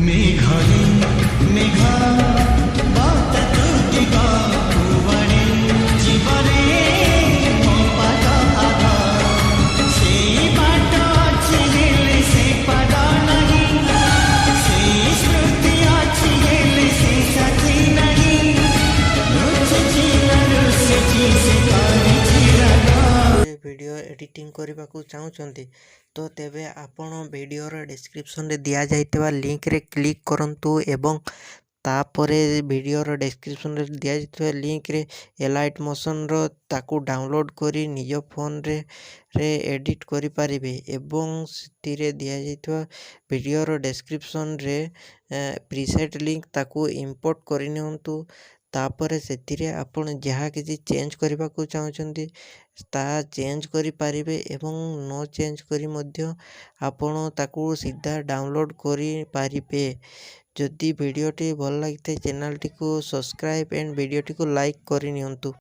मेघारे मेघा बात तुटिका कुवरे जीवरे मो पाद आगा से बाट अछि हेले से पाद नहीं से स्मृति अछि हेले से साथी नहीं रुचि रुचि से पारी चिरागा वीडियो एडिटिंग करने को चाहते तो तेबे आपण वीडियोर डिस्क्रिप्शन रे दिया जाइतबा लिंक रे क्लिक करंतु एवं तापरे वीडियोर डिस्क्रिप्शन रे दिया जाइतबा लिंक रे एलाइट मोशन रो ताकू डाउनलोड करी निज फोन रे एडिट करि पारिबे एवं सितिरे दिया जाइतबा वीडियोर डिस्क्रिप्शन रे प्रीसेट लिंक ताकू इंपोर्ट करि नियंतु तापरे सेतिरे आपण जहाँ किसी चेंज करने को चाहते ता चेंज करि पारिबे एवं नो चेंज करी मध्य आपण ताकू सीधा डाउनलोड करि पारिबे। जदि वीडियोटी भल लगी चैनल टी को सब्सक्राइब एंड वीडियोटी को लाइक करि नियंतु।